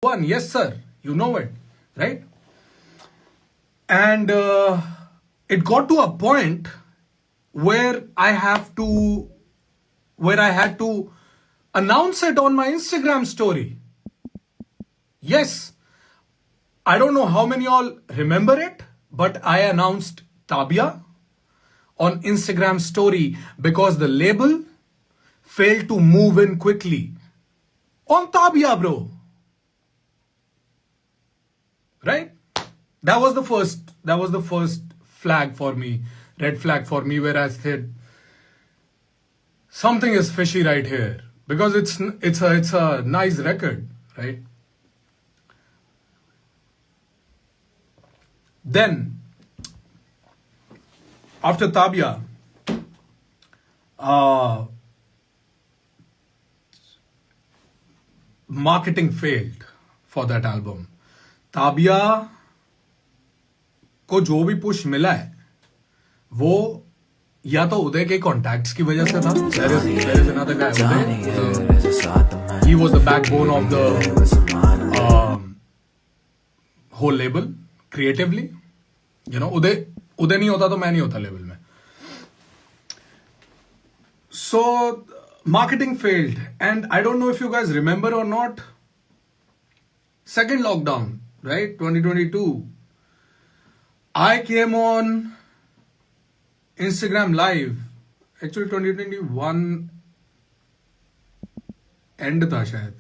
one. Yes, sir. You know it, right? And it got to a point where I had to announce it on my Instagram story. Yes, I don't know how many all remember it, but I announced Tabia on Instagram story because the label failed to move in quickly. On Tabia, bro. Right? That was the first flag for me, red flag for me, where I said something is fishy right here, because it's a nice record, right? Then after Tabia, marketing failed for that album. Tabia को जो भी push मिला है वो या तो उदय के contacts की वजह से था. There is another guy, Uday. He was the backbone of the whole label creatively. You know, उदय नहीं होता तो मैं नहीं होता लेवल में. So marketing failed, and I don't know if you guys remember or not. Second lockdown, right? 2022. I came on Instagram live. Actually 2021 end था शायद,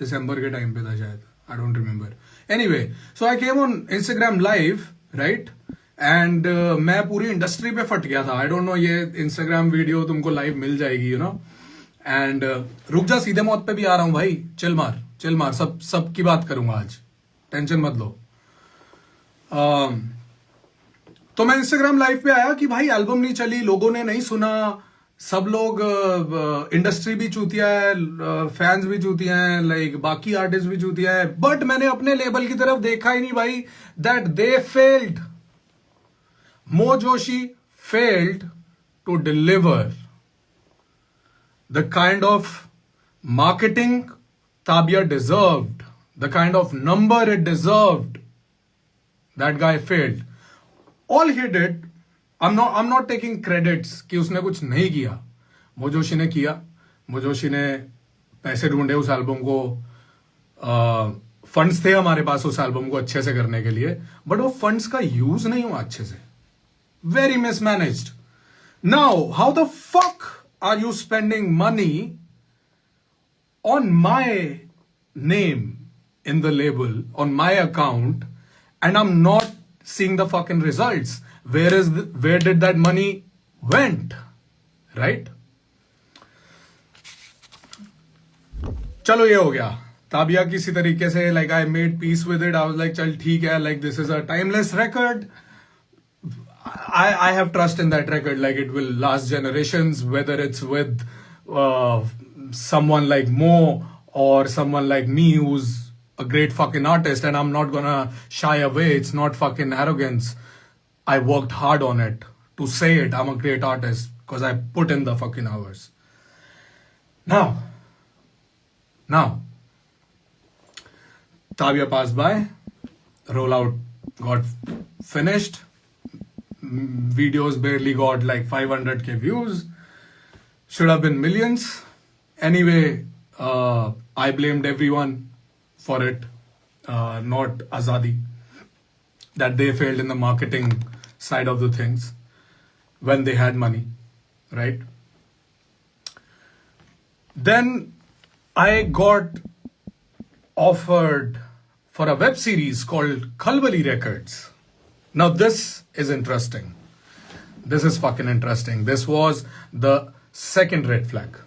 दिसंबर के टाइम पे था शायद. I don't remember. Anyway, so I came on Instagram live, right? And मैं पूरी industry पे फट गया था. I don't know ये Instagram वीडियो तुमको लाइव मिल जाएगी, you know. And रुक जा, सीधे मौत पे भी आ रहा हूँ भाई. चिल मार, सब की बात करूंगा आज, टेंशन मत लो. तो मैं इंस्टाग्राम लाइव पे आया कि भाई एल्बम नहीं चली, लोगों ने नहीं सुना, सब लोग, इंडस्ट्री भी चूतिया है, फैंस भी चूतिया हैं, लाइक बाकी आर्टिस्ट भी चूतिया है. बट मैंने अपने लेबल की तरफ देखा ही नहीं भाई. That they failed. Mo Joshi failed to deliver the kind of marketing Tabia deserved, the kind of number it deserved. That guy failed. All he did, I'm not taking credits कि उसने कुछ नहीं किया. Mo Joshi ने किया. Mo Joshi ने पैसे ढूंढे उस एल्बम को, फंड्स थे हमारे पास उस एल्बम को अच्छे से करने के लिए, बट वो फंड्स का यूज नहीं हुआ अच्छे से. Very mismanaged. Now, how the fuck are you spending money on my name in the label, on my account, and I'm not seeing the fucking results? Where did that money went? Right? चलो ये हो गया. ताबिया किसी तरीके से, like I made peace with it. I was like, चल ठीक है, like this is a timeless record. I have trust in that record, like it will last generations, whether it's with someone like Mo or someone like me who's a great fucking artist, and I'm not gonna shy away. It's not fucking arrogance. I worked hard on it to say it. I'm a great artist because I put in the fucking hours. Now, Tabia passed by, rollout got finished. Videos barely got like 500k views. Should have been millions. Anyway, I blamed everyone for it, not Azadi, that they failed in the marketing side of the things when they had money, right? Then I got offered for a web series called Khalbali Records. Now this is interesting. This is fucking interesting. This was the second red flag.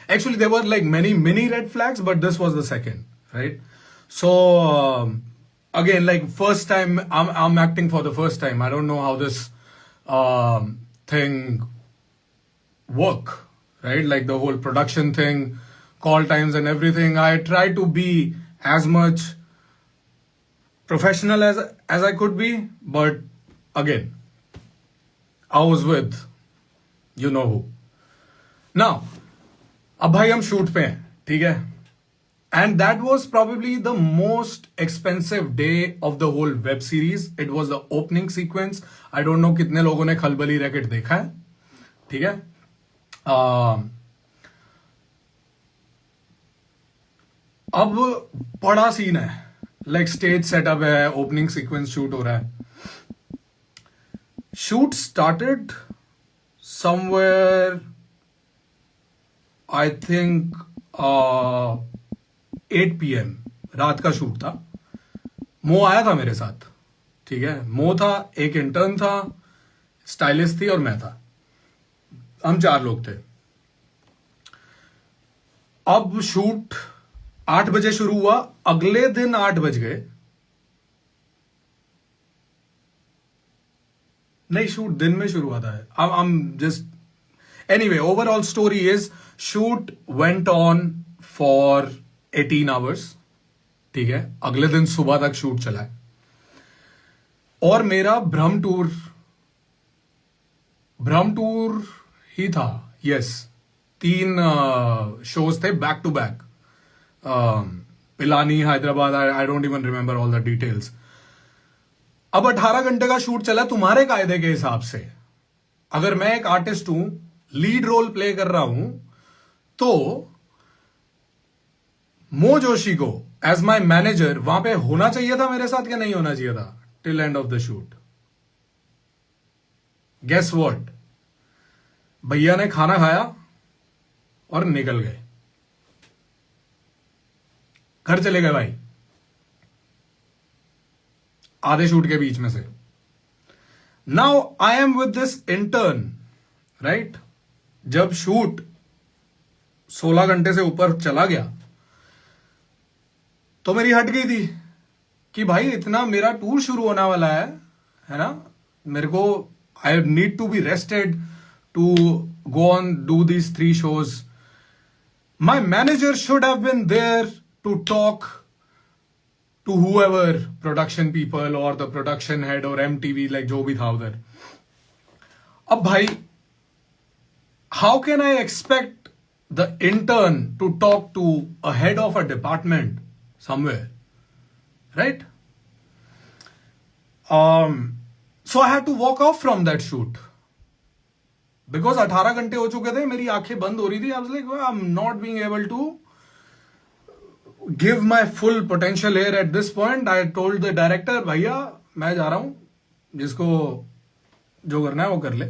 Actually, there were like many mini red flags, but this was the second, right? So again, like first time, I'm acting for the first time. I don't know how this thing work, right? Like the whole production thing, call times and everything. I try to be as much professional as I could be, but again, I was with you know who. Now, अब भाई हम shoot पे हैं, ठीक है? And that was probably the most expensive day of the whole web series. It was the opening sequence. I don't know कितने लोगों ने खलबली रैकेट देखा है, ठीक है? अब बड़ा सीन है, लाइक स्टेज सेटअप है, ओपनिंग सीक्वेंस शूट हो रहा है. Shoot started somewhere, I think 8 PM रात का शूट था. मो आया था मेरे साथ, ठीक है? मो था, एक इंटर्न था, स्टाइलिस्ट थी और मैं था. हम 4 लोग थे. अब शूट 8 बजे शुरू हुआ, अगले दिन 8 बज गए. नहीं, शूट दिन में शुरू हुआ था. I'm just anyway, overall story is shoot went on for 18 hours, ठीक है? अगले दिन सुबह तक शूट चला है. और मेरा भ्रम टूर ही था. यस, 3 शोज थे back to back. Pilani, Hyderabad, I don't even remember all the details. अब 18 घंटे का शूट चला. तुम्हारे कायदे के हिसाब से अगर मैं एक आर्टिस्ट हूं, लीड रोल प्ले कर रहा हूं, तो मो जोशी को एज माय मैनेजर वहां पे होना चाहिए था मेरे साथ, या नहीं होना चाहिए था till end of the shoot? Guess what? भैया ने खाना खाया और निकल गए, घर चले गए भाई, आधे शूट के बीच में से. Now I am with this intern, right? जब शूट 16 घंटे से ऊपर चला गया तो मेरी हट गई थी कि भाई इतना मेरा टूर शुरू होने वाला है ना? मेरे को I need to be rested to go on do these 3 shows. My manager should have been there to talk to whoever, production people or the production head or MTV, like जो भी था उधर. अब भाई, how can I expect the intern to talk to a head of a department somewhere, right? So I had to walk off from that shoot. Because 18 घंटे हो चुके थे, मेरी आंखें बंद हो रही थी. I was like, I'm not being able to give my full potential here at this point. I told the director, भैया मैं जा रहा हूं, जिसको जो करना है वो कर ले.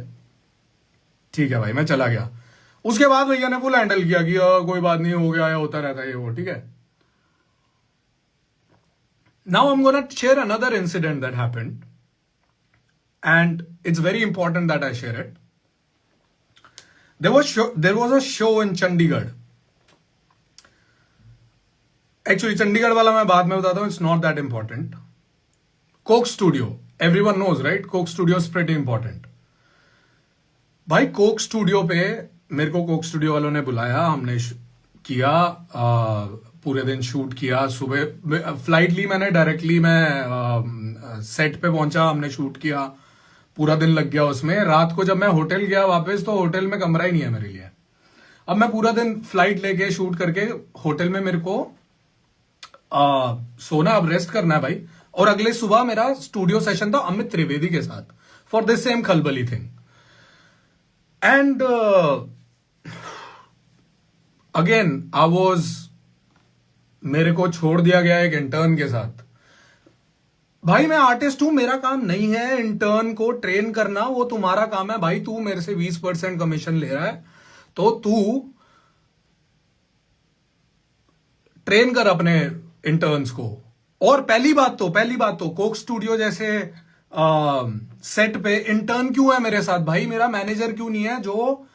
ठीक है भाई, मैं चला गया. उसके बाद भैया ने फुल हैंडल किया कि कोई बात नहीं, हो गया है, होता रहता है ये वो, ठीक है. Now I'm gonna share another incident that happened, and it's very important that I share it. There was a show in Chandigarh. Actually, Chandigarh वाला मैं बाद में बताता हूँ. It's not that important. Coke Studio. Everyone knows, right? Coke Studio is pretty important. भाई Coke Studio पे मेरे को Coke Studio वालों ने बुलाया. हमने किया, पूरे दिन शूट किया. सुबह फ्लाइट ली मैंने, डायरेक्टली मैं सेट पे पहुंचा, हमने शूट किया. पूरा दिन लग गया उसमें. रात को जब मैं होटल गया वापस, तो होटल में कमरा ही नहीं है मेरे लिए. अब मैं पूरा दिन फ्लाइट लेके शूट करके होटल में, मेरे को सोना, अब रेस्ट करना है भाई. और अगले सुबह मेरा स्टूडियो सेशन था अमित त्रिवेदी के साथ फॉर दिस सेम खलबली थिंग. एंड अगेन मेरे को छोड़ दिया गया एक इंटर्न के साथ. भाई मैं आर्टिस्ट हूं, मेरा काम नहीं है इंटर्न को ट्रेन करना, वो तुम्हारा काम है. भाई तू मेरे से 20% कमीशन ले रहा है, तो तू ट्रेन कर अपने इंटर्न्स को. और पहली बात तो कोक स्टूडियो जैसे सेट पे इंटर्न क्यों है मेरे साथ? भाई मेरा मैनेजर क्यों नहीं है, जो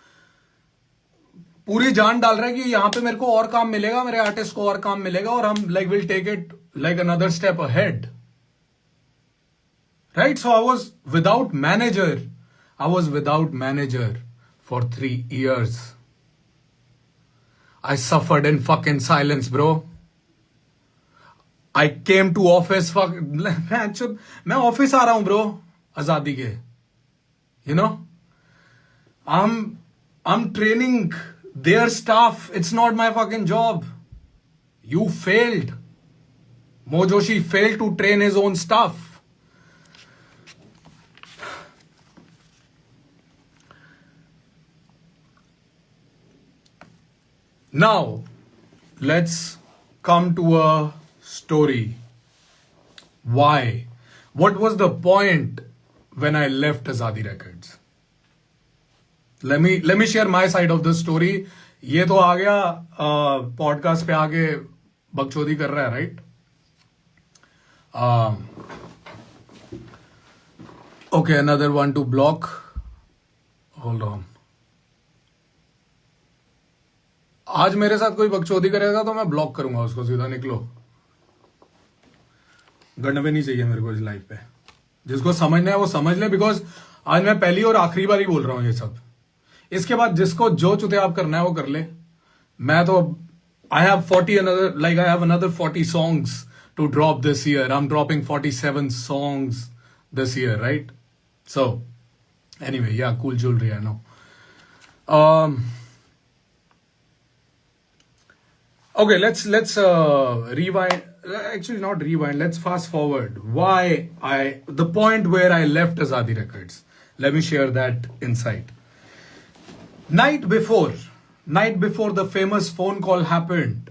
पूरी जान डाल रहा है कि यहां पे मेरे को और काम मिलेगा, मेरे आर्टिस्ट को और काम मिलेगा, और हम like will take it like another step ahead. Right? So I was without manager for 3 years. I suffered in fucking silence, bro. I came to office, मैं ऑफिस आ रहा हूं bro, आजादी के. You know? I'm training their staff. It's not my fucking job. You failed. Mo Joshi failed to train his own staff. Now, let's come to a story. Why? What was the point when I left Azadi Records? Let me share my side of the story. ये तो आ गया podcast पे आके बकचोदी कर रहा है, right? Okay, another one to block. Hold on. आज मेरे साथ कोई बकचोदी करेगा तो मैं ब्लॉक करूंगा उसको, सीधा निकलो. गंड नहीं चाहिए मेरे को इस लाइफ पे. जिसको समझना है वो समझ ले, बिकॉज आज मैं पहली और आखिरी बार ही बोल रहा हूं ये सब. इसके बाद जिसको जो चुतियाब करना है वो कर ले. मैं तो I have 40 another, like I have another 40 songs to drop this year. I'm dropping 47 songs this year, right? So, anyway, yeah, cool jewelry, I know. Okay, let's rewind. Actually, not rewind. Let's fast forward. The point where I left Azadi Records. Let me share that insight. Night before the famous phone call happened,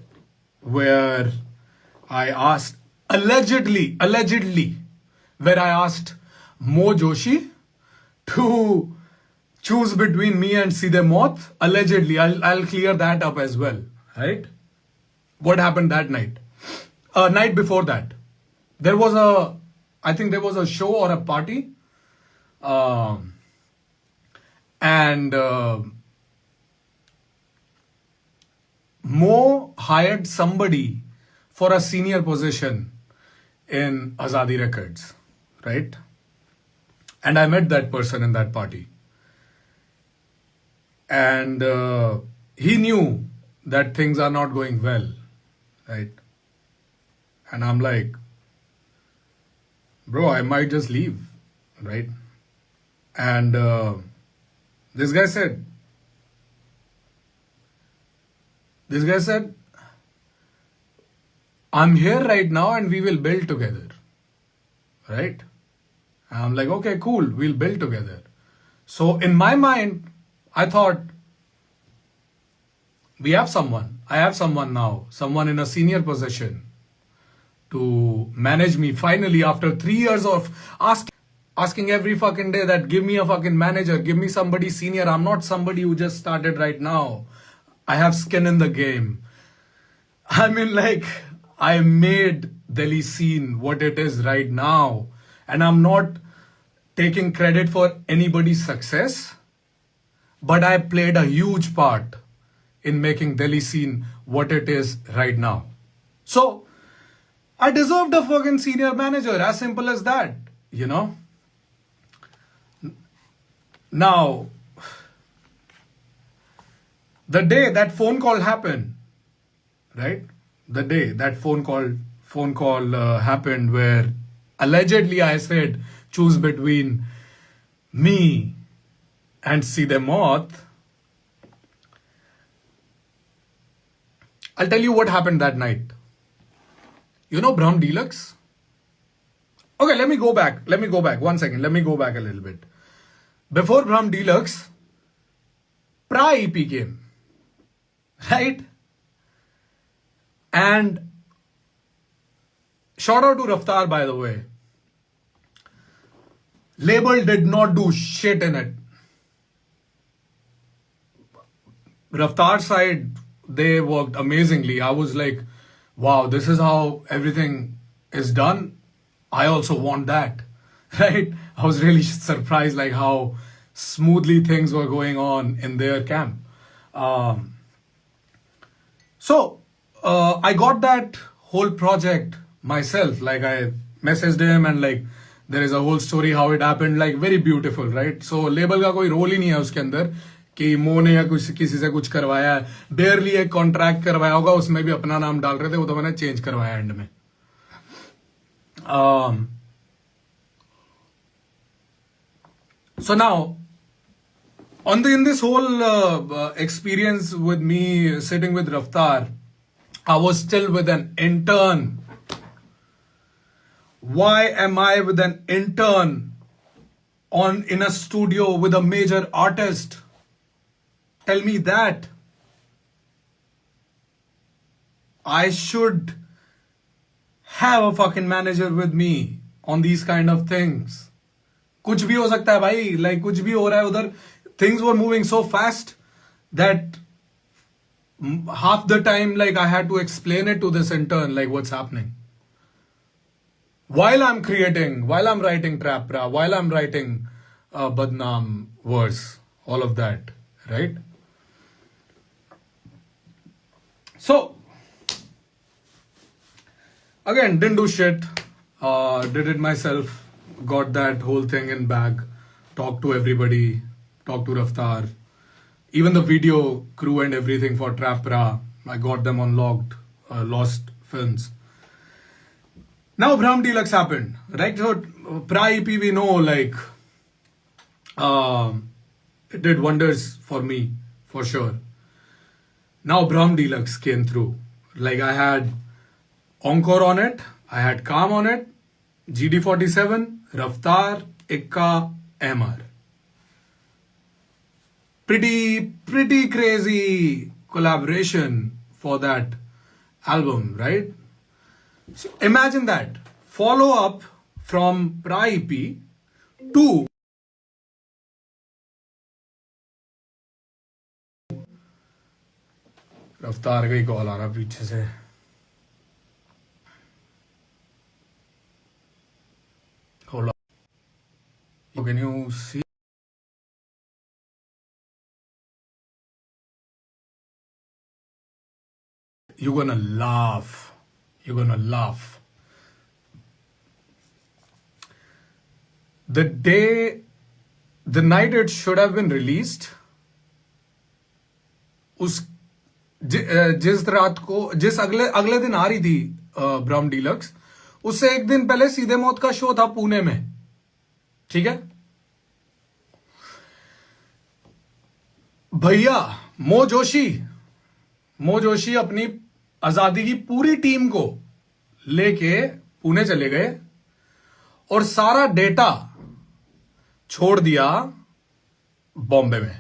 where I asked, allegedly, where I asked Mo Joshi to choose between me and Seedhe Maut. Allegedly, I'll clear that up as well, right? What happened that night? Night before that, I think there was a show or a party, and Mo hired somebody for a senior position in Azadi Records, right? And I met that person in that party. And he knew that things are not going well, right? And I'm like, bro, I might just leave, right? And this guy said, I'm here right now and we will build together, right? And I'm like, okay, cool, we'll build together. So in my mind, I thought, I have someone now, someone in a senior position to manage me finally after 3 years of asking every fucking day that give me a fucking manager, give me somebody senior. I'm not somebody who just started right now. I have skin in the game. I mean, like, I made Delhi scene what it is right now. And I'm not taking credit for anybody's success, but I played a huge part in making Delhi scene what it is right now. So, I deserved a fucking senior manager, as simple as that, you know? Now, the day that phone call happened, right? The day that phone call happened, where allegedly I said, choose between me and Seedhe Maut. I'll tell you what happened that night. You know Brahm Deluxe? Okay, let me go back. 1 second. Let me go back a little bit. Before Brahm Deluxe, Pra EP came. Right? And shout out to Raftaar, by the way. Label did not do shit in it. Raftaar side, they worked amazingly. I was like, wow, this is how everything is done. I also want that, right? I was really surprised like how smoothly things were going on in their camp. So I got that whole project myself. Like I messaged him and like there is a whole story how it happened, like very beautiful, right? So label का कोई role ही नहीं है उसके अंदर कि मो ने या किसी से कुछ करवाया है. बेयरली एक कॉन्ट्रैक्ट करवाया होगा, उसमें भी अपना नाम डाल रहे थे, वो तो मैंने चेंज करवाया एंड में. So now, in this whole experience with me sitting with Raftaar, I was still with an intern. Why am I with an intern in a studio with a major artist? Tell me that. I should have a fucking manager with me on these kind of things. कुछ भी हो सकता है भाई, like कुछ भी हो रहा है उधर. Things were moving so fast that half the time like I had to explain it to this intern like what's happening. While I'm writing Trap Ra, while I'm writing Badnaam verse, all of that, right? So, again, didn't do shit. Did it myself. Got that whole thing in bag. Talked to everybody. Talked to Raftar. Even the video crew and everything for Trap Ra, I got them unlocked. Lost films. Now Brahm Deluxe happened, right? So Pra EP we know like it did wonders for me for sure. Now Brahm Deluxe came through. Like I had Encore on it, I had Calm on it, GD47, Raftar, Ikka, MR. Pretty crazy collaboration for that album, right? So imagine that. Follow up from Pra EP to रफ्तार का ही call आ रहा पीछे से. Hold on. Can you see? You're gonna laugh. You're gonna laugh. The night it should have been released, जिस रात को जिस अगले दिन आ रही थी ब्रह्म डीलक्स, उससे एक दिन पहले सीधे मौत का शो था पुणे में. ठीक है भैया, मो जोशी अपनी आजादी की पूरी टीम को लेके पुणे चले गए और सारा डेटा छोड़ दिया बॉम्बे में.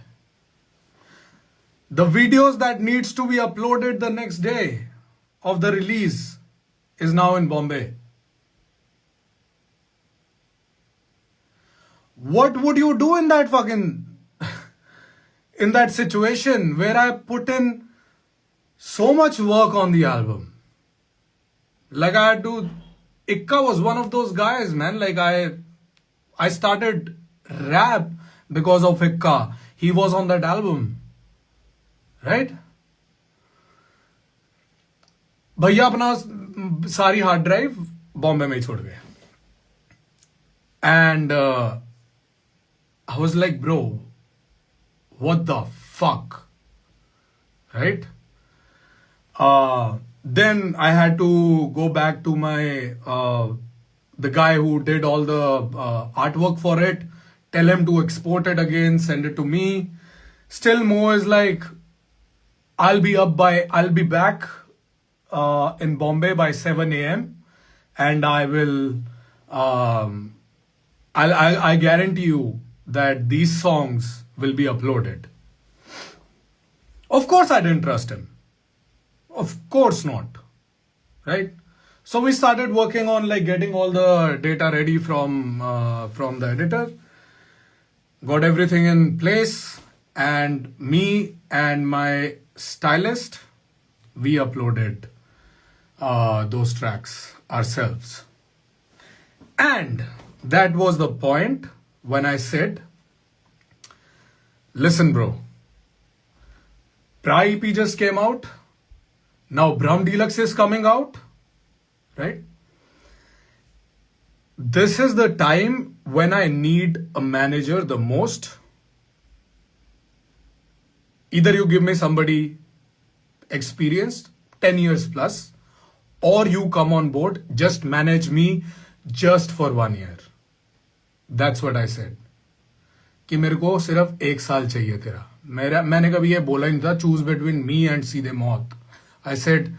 The videos that needs to be uploaded the next day of the release is now in Bombay. What would you do in that in that situation where I put in so much work on the album? Like I had to, Ikka was one of those guys, man. Like I started rap because of Ikka. He was on that album. Right भैया अपना सारी hard drive Bombay में ही छोड़ गए. And I was like bro what the fuck, right? Then I had to go back to my the guy who did all the art work for it, tell him to export it again, send it to me. Still Mo is like, I'll be back in Bombay by 7 a.m. and I will, I guarantee you that these songs will be uploaded. Of course I didn't trust him. Of course not. Right? So we started working on like getting all the data ready from the editor. Got everything in place, and me and my stylist, we uploaded those tracks ourselves. And that was the point when I said, listen bro, Pra EP just came out, now Brahm Deluxe is coming out, right? This is the time when I need a manager the most. Either you give me somebody experienced, 10 years plus, or you come on board, just manage me just for 1 year. That's what I said. कि मेरे को सिर्फ 1 साल चाहिए तेरा. मैंने कभी ये बोला नहीं था, चूज बिटवीन मी एंड सीधे मौत. I said,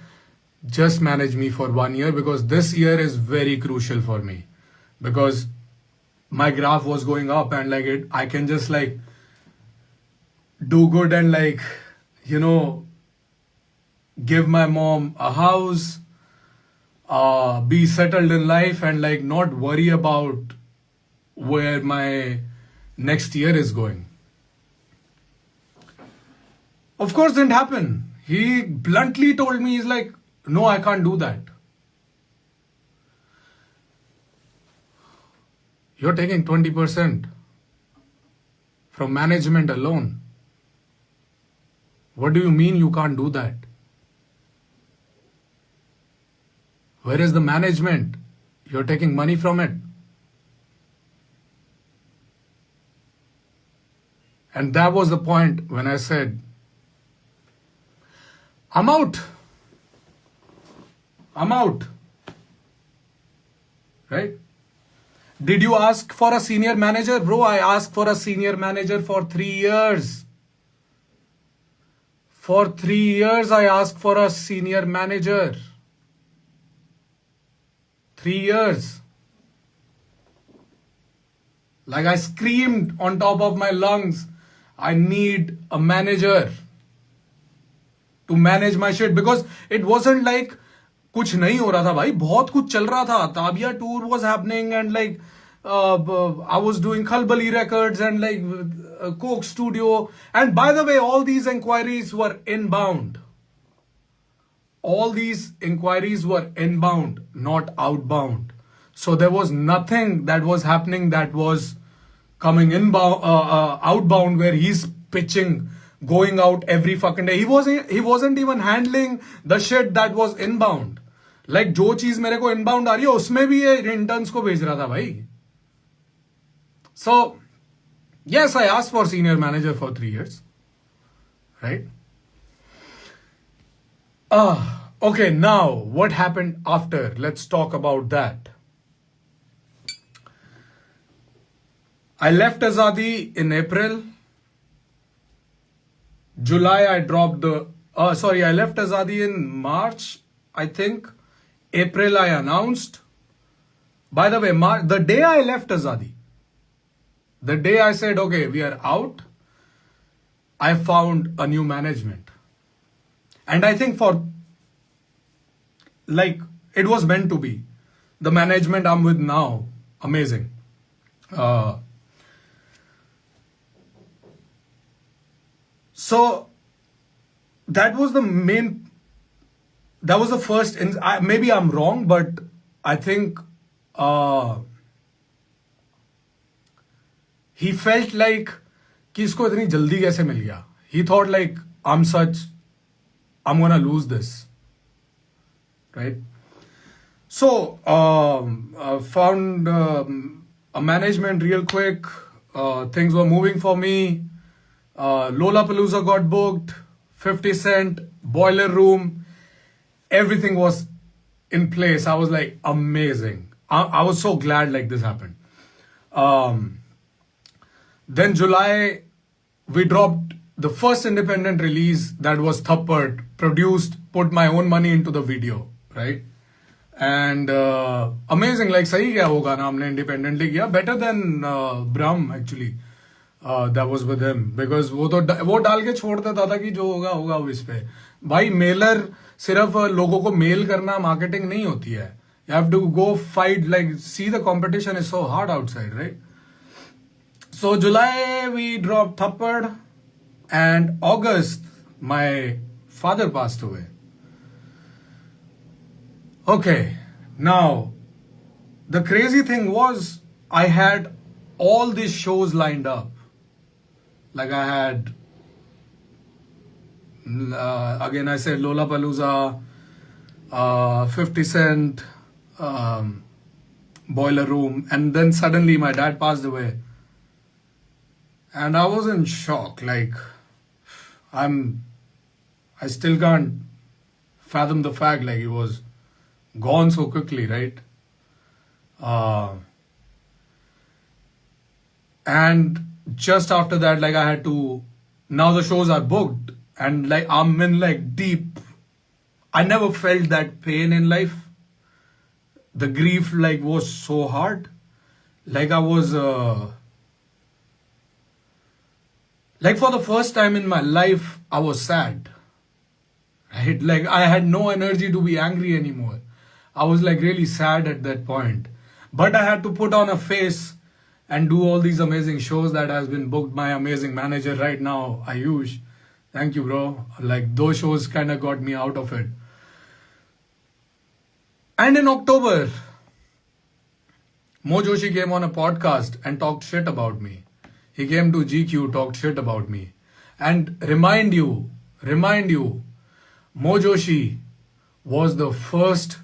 just manage me for 1 year, because this year is very crucial for me, because my graph was going up, and like I can just like do good and like, give my mom a house, be settled in life, and like not worry about where my next year is going. Of course, didn't happen. He bluntly told me, he's like, no, I can't do that. You're taking 20% from management alone. What do you mean you can't do that? Where is the management? You're taking money from it. And that was the point when I said, I'm out. I'm out. Right? Did you ask for a senior manager? Bro, I asked for a senior manager for 3 years. For 3 years, I asked for a senior manager. 3 years. Like I screamed on top of my lungs, I need a manager to manage my shit, because it wasn't like कुछ नहीं हो रहा था भाई, बहुत कुछ चल रहा था. Tabiya tour was happening, and like I was doing Khalbali Records and like Coke Studio. And by the way, all these inquiries were inbound. All these inquiries were inbound, not outbound. So there was nothing that was happening that was coming inbound, outbound, where he's pitching, going out every fucking day. He wasn't even handling the shit that was inbound. Like जो चीज मेरे को inbound आ रही है, उसमें भी ये interns को भेज रहा था भाई. So yes, I asked for senior manager for 3 years, right? Okay, now what happened after? Let's talk about that. I left Azadi in April. July, I dropped the. I left Azadi in March, I think. April, I announced. By the way, the day I left Azadi, the day I said, okay, we are out, I found a new management. And I think it was meant to be. The management I'm with now, amazing. So that was the first, maybe I'm wrong, but I think he felt like कि इसको इतनी जल्दी कैसे मिल गया. He thought like, I'm gonna lose this. Right? So, found a management real quick. Things were moving for me. Lollapalooza got booked. 50 Cent, Boiler Room. Everything was in place. I was like, amazing. I was so glad like this happened. Then July, we dropped the first independent release, that was Thappad, produced, put my own money into the video, right? And amazing, like सही गया वो गाना हमने independently किया, better than Brahm actually. That was with him, because वो डाल के छोड़ देता था कि जो होगा होगा इस पे. भाई मेलर सिर्फ लोगों को मेल करना मार्केटिंग नहीं होती है. You have to go fight, like see the competition is so hard outside, right? So July we dropped Thappad, and August my father passed away. Okay, now the crazy thing was I had all these shows lined up. Like I had, again I said Lollapalooza, 50 Cent, Boiler Room, and then suddenly my dad passed away. And I was in shock, like I still can't fathom the fact like he was gone so quickly, right? And just after that, like I had to, now the shows are booked, and like I'm in like deep I never felt that pain in life. The grief like was so hard. Like I was like for the first time in my life, I was sad. Right? Like I had no energy to be angry anymore. I was like really sad at that point. But I had to put on a face and do all these amazing shows that has been booked by amazing manager right now, Ayush. Thank you, bro. Like those shows kind of got me out of it. And in October, Mo Joshi came on a podcast and talked shit about me. He came to GQ, talked shit about me. And remind you, Mo Joshi was the first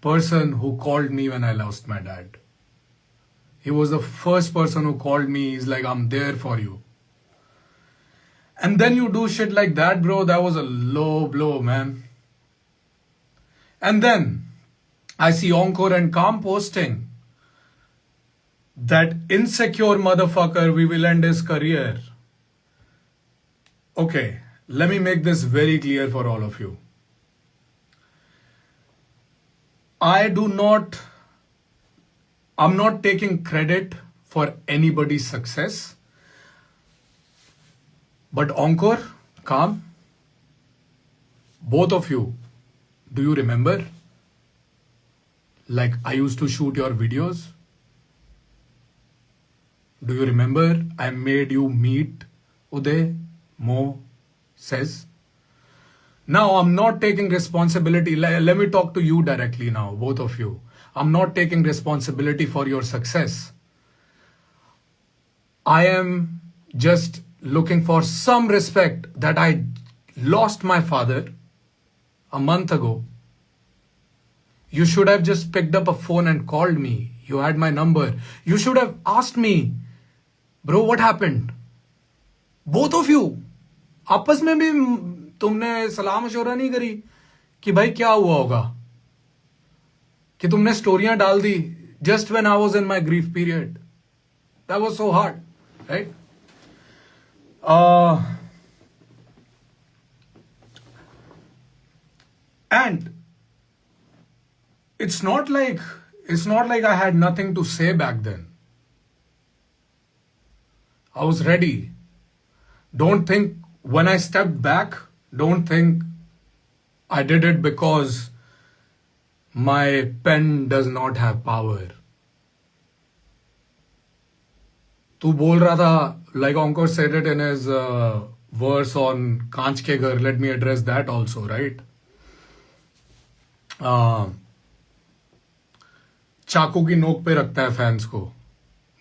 person who called me when I lost my dad. He was the first person who called me. He's like, I'm there for you. And then you do shit like that, bro. That was a low blow, man. And then I see Encore and Calm posting that insecure motherfucker, we will end his career. Okay, let me make this very clear for all of you. I'm not taking credit for anybody's success. But Encore, Calm, both of you, do you remember? Like I used to shoot your videos. Do you remember I made you meet Uday? Mo says. Now I'm not taking responsibility. Let me talk to you directly now, both of you. I'm not taking responsibility for your success. I am just looking for some respect that I lost my father a month ago. You should have just picked up a phone and called me. You had my number. You should have asked me, bro, what happened? Both of you. आपस में भी तुमने सलाह मशवरा नहीं करी कि भाई क्या हुआ होगा, कि तुमने स्टोरियां डाल दी just when I was in my grief period. That was so hard, right? And it's not like I had nothing to say back then. I was ready. Don't think when I stepped back, don't think I did it because my pen does not have power. तू बोल रहा था, like Encore said it in his verse on Kaanch Ke Ghar. Let me address that also, right? चाकू की नोक पे रखता है फैंस को.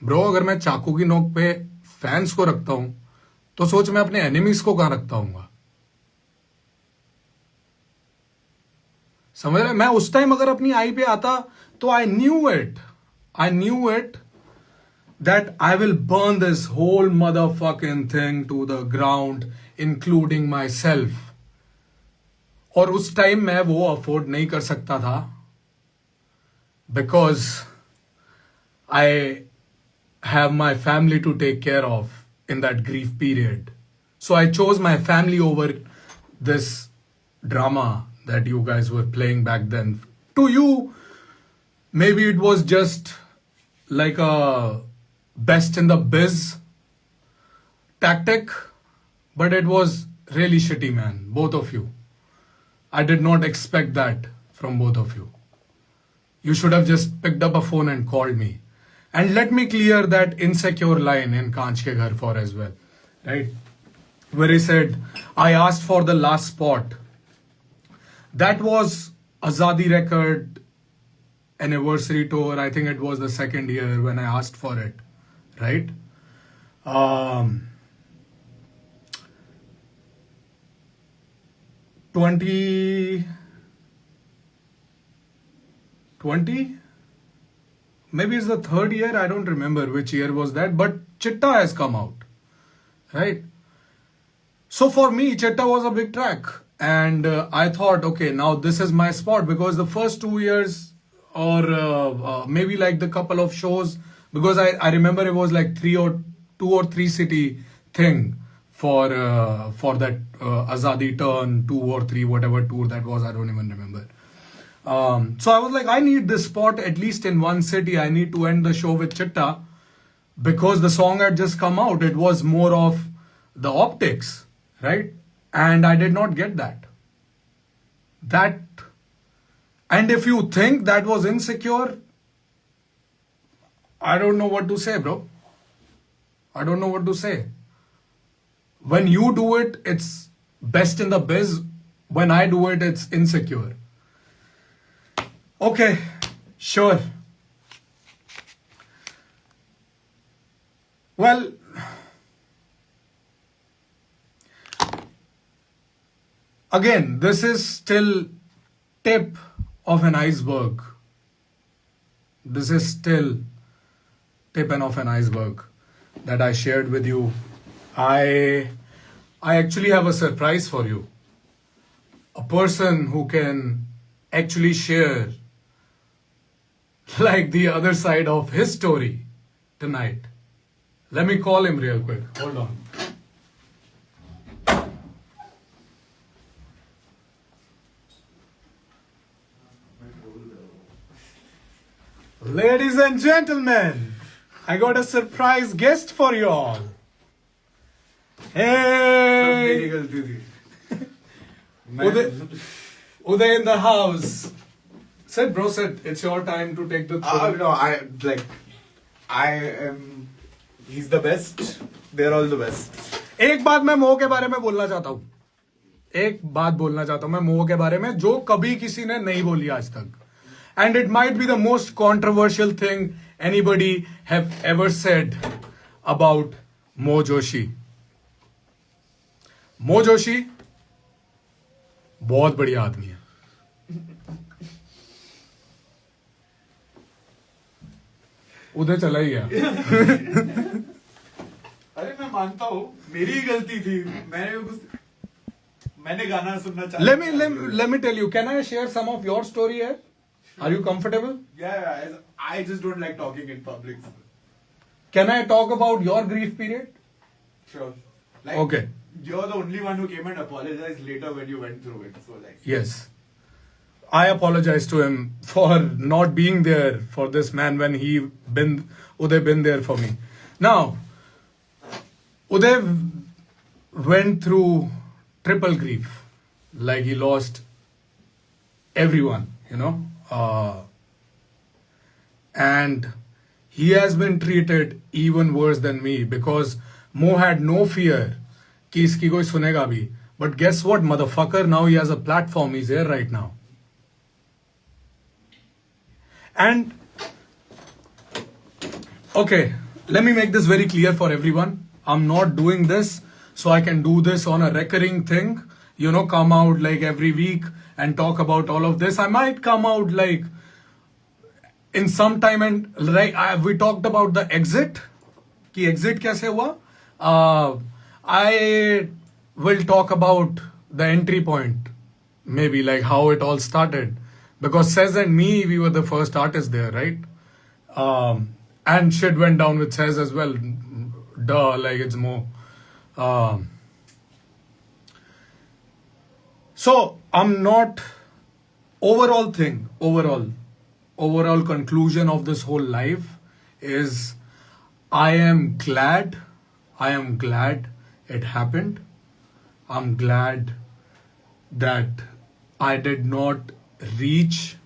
ब्रो, अगर मैं चाकू की नोक पे फैंस को रखता हूं तो सोच मैं अपने एनिमीज को कहां रखता हूंगा. समझ रहे? मैं उस टाइम अगर अपनी आई पे आता तो I knew it that I will burn this whole motherfucking thing to the ground, including myself. और उस टाइम मैं वो अफोर्ड नहीं कर सकता था because I have my family to take care of in that grief period. So I chose my family over this drama that you guys were playing back then. To you, maybe it was just like a best in the biz tactic, but it was really shitty, man. Both of you. I did not expect that from both of you. You should have just picked up a phone and called me. And let me clear that insecure line in Kaanch Ke Ghar for as well, right? Where he said, I asked for the last spot. That was Azadi record anniversary tour. I think it was the second year when I asked for it, right? 2020, maybe it's the third year. I don't remember which year was that, but Chitta has come out, right? So for me, Chitta was a big track, and I thought, okay, now this is my spot, because the first 2 years or maybe like the couple of shows, because I remember it was like 2 or 3 city thing. for that Azadi Turn 2 or 3, whatever tour that was. I don't even remember. So I was like, I need this spot at least in one city. I need to end the show with Chitta because the song had just come out. It was more of the optics, right? And I did not get that. And if you think that was insecure, I don't know what to say, bro. I don't know what to say. When you do it, it's best in the biz. When I do it, it's insecure. Okay, sure. Well, again, this is still tip of an iceberg. This is still tip of an iceberg that I shared with you. I actually have a surprise for you. A person who can actually share like the other side of his story tonight. Let me call him real quick. Hold on. Ladies and gentlemen, I got a surprise guest for you all. Hey! Uday in the house. Sit, bro, sit. It's your time to take the throne. No, he's the best. They're all the best. एक बात मैं मोह के बारे में बोलना चाहता हूँ. एक बात बोलना चाहता हूँ मैं मोह के बारे में जो कभी किसी ने नहीं बोली आज तक. And it might be the most controversial thing anybody have ever said about Moh Joshi. Moh Joshi बहुत बढ़िया आदमी है. उधर चला ही गया. अरे मैं मानता हूँ मेरी ही गलती थी. मैंने गाना सुनना चाहा. Let me tell you. Can I share some of your story here? Are you comfortable? Yeah, I just don't like talking in public. Can I talk about your grief period? Sure. Okay. You're the only one who came and apologized later when you went through it. So Yes. I apologize to him for not being there for this man when Uday been there for me. Now, Uday went through triple grief. Like he lost everyone, and he has been treated even worse than me because Moh had no fear कि इसकी कोई सुनेगा भी. But guess what, motherfucker? Now he has a platform. He's here right now. And okay, let me make this very clear for everyone. I'm not doing this so I can do this on a recurring thing. Come out like every week and talk about all of this. I might come out like in some time and we talked about the exit. Ki exit kaise hua? I will talk about the entry point, maybe like how it all started. Because Sez and me, we were the first artists there, right? And shit went down with Sez as well. Duh, like it's more. So I'm not overall conclusion of this whole life is I am glad it happened. I'm glad that I did not reach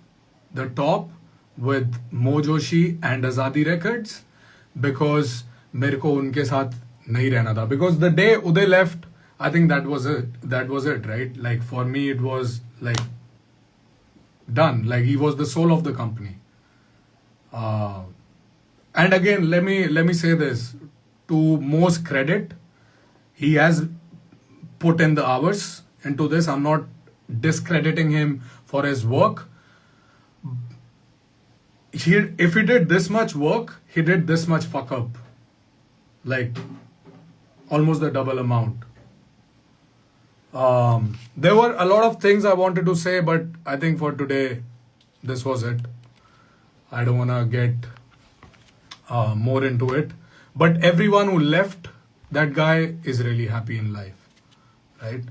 the top with Moh Joshi and Azadi Records because मेरे को उनके साथ नहीं रहना था. Because the day Uday left, I think that was it, right? Like for me, it was like done. Like he was the soul of the company. And again, let me say this to Moh's credit, he has put in the hours into this. I'm not discrediting him for his work. If he did this much work, he did this much fuck up. Like almost the double amount. There were a lot of things I wanted to say, but I think for today, this was it. I don't want to get more into it. But everyone who left that guy is really happy in life, right?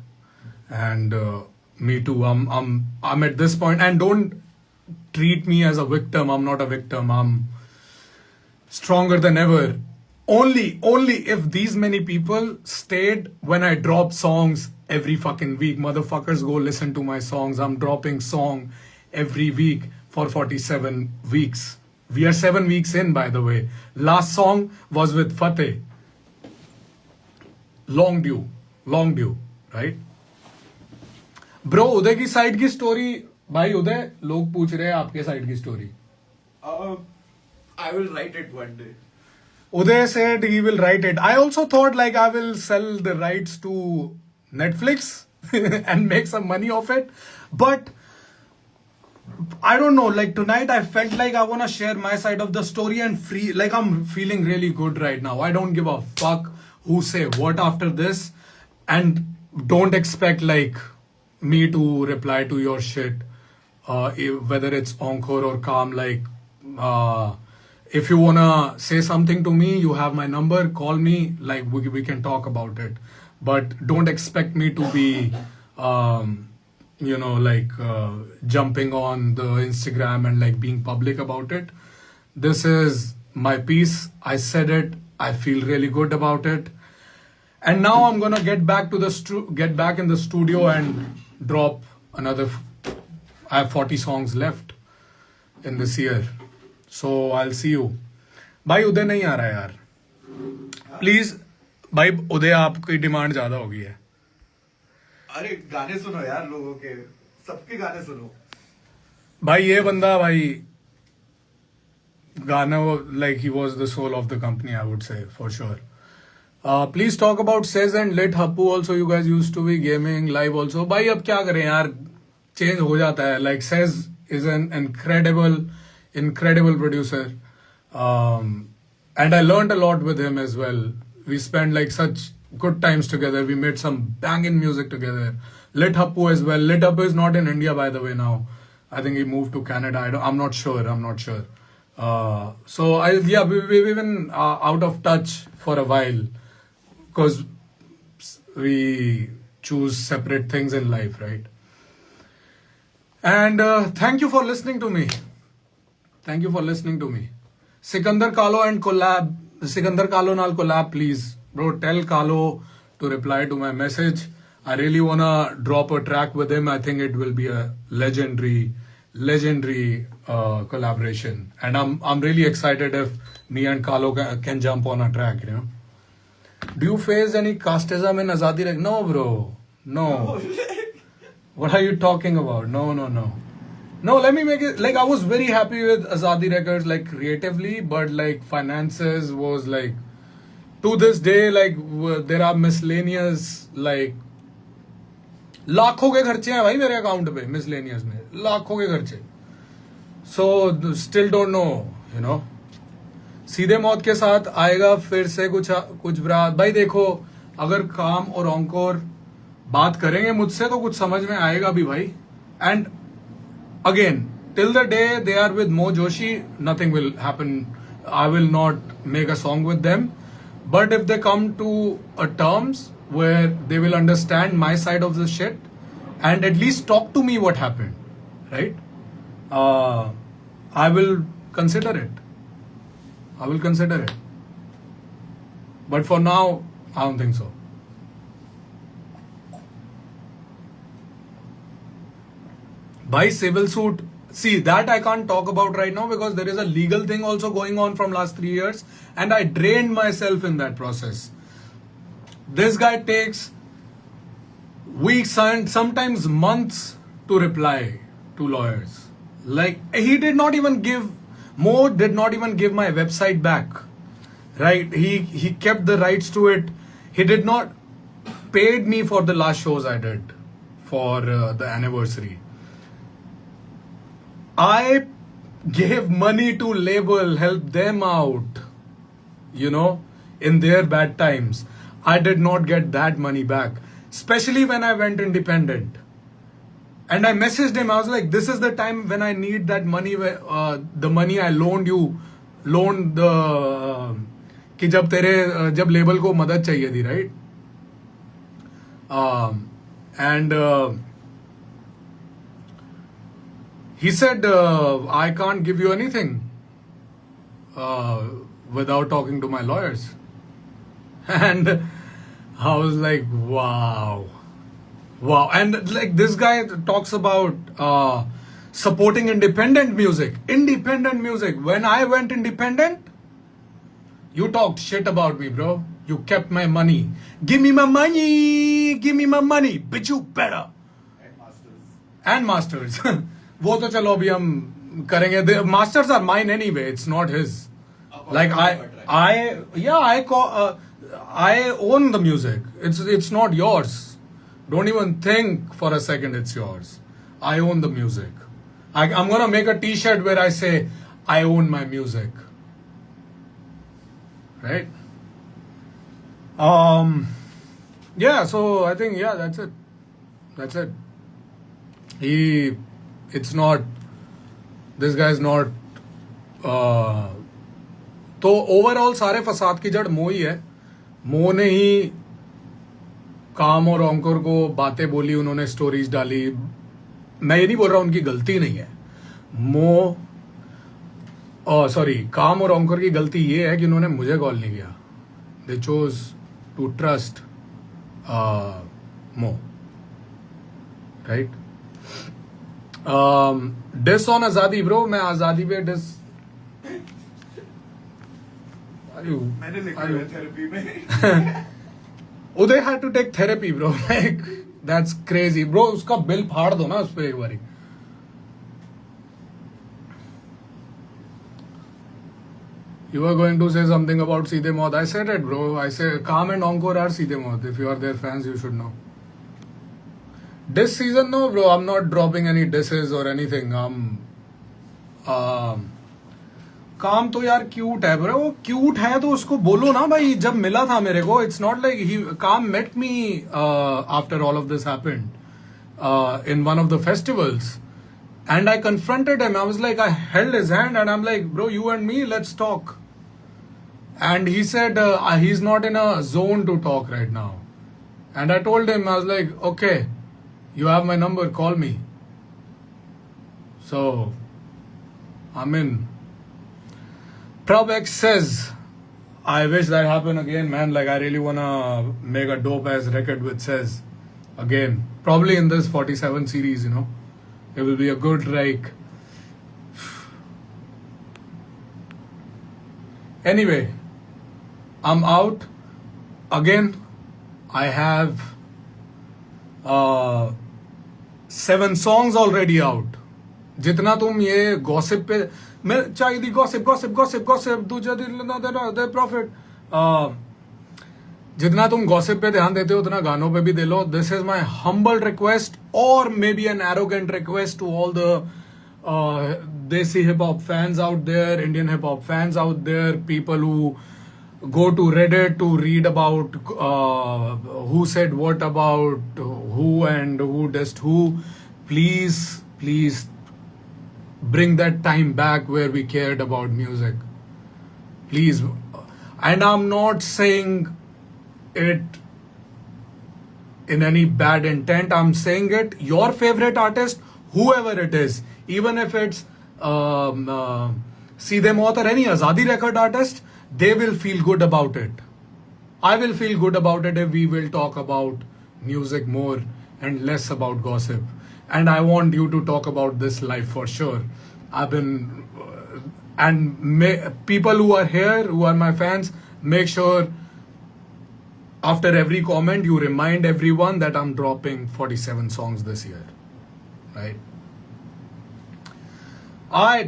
And me too. I'm at this point, and don't treat me as a victim. I'm not a victim. I'm stronger than ever. Only if these many people stayed when I drop songs every fucking week. Motherfuckers, go listen to my songs. I'm dropping song every week for 47 weeks. We are 7 weeks in, by the way. Last song was with Fateh. Long due, right? Bro, उदय की side की story, भाई उदय, लोग पूछ रहे हैं आपके side की story. I will write it one day. Uday said he will write it. I also thought like I will sell the rights to Netflix and make some money off it. But I don't know, like tonight I felt like I want to share my side of the story and free, like I'm feeling really good right now. I don't give a fuck who say what after this, and don't expect like me to reply to your shit, whether it's Encore or Calm. Like, if you wanna say something to me, you have my number, call me, like we can talk about it. But don't expect me to be, jumping on the Instagram and like being public about it. This is my piece. I said it. I feel really good about it. And now I'm gonna get back to the get back in the studio and drop another. I have 40 songs left in this year. So I'll see you. भाई उदय नहीं आ रहा है यार. Please, भाई उदय आपकी demand ज्यादा हो गई है. अरे गाने सुनो यार लोगों के, सबके गाने सुनो. भाई ये बंदा भाई गाना, like he was the soul of the company, I would say for sure. Please talk about Sez and Lit Happu also. You guys used to be gaming live also. भाई अब क्या करें यार, चेंज हो जाता है. Like Sez is an incredible producer, and I learned a lot with him as well. We spent like such good times together. We made some banging music together. Lit Happu as well. Lit Happu is not in India, by the way, now. I think he moved to Canada. I'm not sure. So we've been out of touch for a while because we choose separate things in life, right? And thank you for listening to me. Sikandar Kalo and collab. Sikandar Kalo nal collab, please. Bro, tell Kalo to reply to my message. I really wanna drop a track with him. I think it will be a legendary collaboration. And I'm really excited if me and Kalo can jump on a track, you know. Do you face any casteism in Azadi Records? No, bro. No. What are you talking about? No. No, let me make it, like, I was very happy with Azadi Records, like, creatively, but, like, finances was, like, to this day, like, there are miscellaneous, like, लाखों के खर्चे हैं भाई मेरे account पे, miscellaneous में, लाखों के खर्चे. So, still don't know, you know. सीधे मौत के साथ आएगा फिर से कुछ बात. भाई देखो, अगर काम और ऑनकोर बात करेंगे मुझसे तो कुछ समझ में आएगा भी भाई. And again, till the day they are with Mo Joshi, nothing will happen. I will not make a song with them. But if they come to a terms where they will understand my side of the shit and at least talk to me what happened, right? I will consider it. But for now, I don't think so. By civil suit, see that I can't talk about right now because there is a legal thing also going on from last 3 years and I drained myself in that process. This guy takes weeks and sometimes months to reply to lawyers. Like he did not even give my website back. Right? He kept the rights to it. He did not paid me for the last shows I did for the anniversary. I gave money to label, help them out, you know, in their bad times. I did not get that money back, especially when I went independent. And I messaged him. I was like, this is the time when I need that money, the money I loaned the कि जब label को मदद चाहिए थी, right? And he said, I can't give you anything without talking to my lawyers. And I was like, wow. And like this guy talks about supporting independent music. When I went independent, you talked shit about me, bro. You kept my money. Give me my money. Bitch, you better. And masters. वो तो चलो अभी हम करेंगे. Masters are mine anyway. It's not his. Like I own the music. It's not yours. Don't even think for a second it's yours. I own the music. I'm gonna make a T-shirt where I say I own my music. Right? Yeah. So I think that's it. This guy is not. तो overall सारे फसाद की जड़ मो ही है. मो ने ही काम और ऑंकर को बातें बोली, उन्होंने स्टोरीज डाली. मैं ये नहीं बोल रहा उनकी गलती नहीं है. काम और ऑंकर की गलती ये है कि उन्होंने मुझे कॉल नहीं किया. दे चोज टू ट्रस्ट मो, राइट? डिस ऑन आजादी ब्रो. मैं आजादी पे डिस मैंने लिखा है थेरेपी में. Uday had to take therapy, bro. Like, that's crazy, bro. उसका बिल फाड़ दो ना उस पे एक बारी. You were going to say something about Seedhe Maut. I said it, bro. I say Calm and Encore are Seedhe Maut. If you are their fans, you should know. This season, no, bro. I'm not dropping any disses or anything. काम तो यार cute है bro. वो cute है तो उसको बोलो ना भाई. जब मिला था मेरे को, it's not like he came met me after all of this happened in one of the festivals and I confronted him. I was like, I held his hand and I am like, bro, you and me, let's talk. And he said he is not in a zone to talk right now. And I told him, I was like, okay, you have my number, call me. So I'm in. Prabh X says, I wish that happened again, man. Like, I really wanna make a dope ass record with Says again. Probably in this 47 series, you know. It will be a good like. Anyway, I'm out. Again, I have 7 songs already out. जितना तुम ये gossip पे मैं चाहिए दी gossip दूसरा दे profit. जितना तुम gossip पे ध्यान देते हो उतना गानों पे भी दे लो. This is my humble request और may be an arrogant request to all the desi hip hop fans out there, Indian hip hop fans out there, people who go to Reddit to read about who said what about who and who dissed who. Please bring that time back where we cared about music. Please. And I'm not saying it in any bad intent. I'm saying it, your favorite artist, whoever it is, even if it's Seedhe Maut or any Azadi record artist, they will feel good about it. I will feel good about it if we will talk about music more and less about gossip. And I want you to talk about this live for sure. People who are here, who are my fans, make sure after every comment you remind everyone that I'm dropping 47 songs this year. Right? Alright.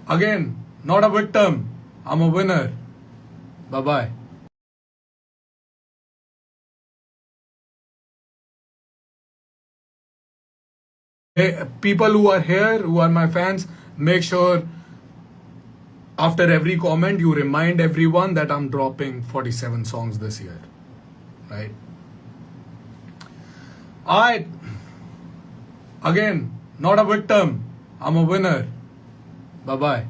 Again, not a victim. I'm a winner. Bye-bye. Hey, people who are here, who are my fans, make sure after every comment you remind everyone that I'm dropping 47 songs this year. Right? Alright. Again, not a victim. I'm a winner. Bye-bye.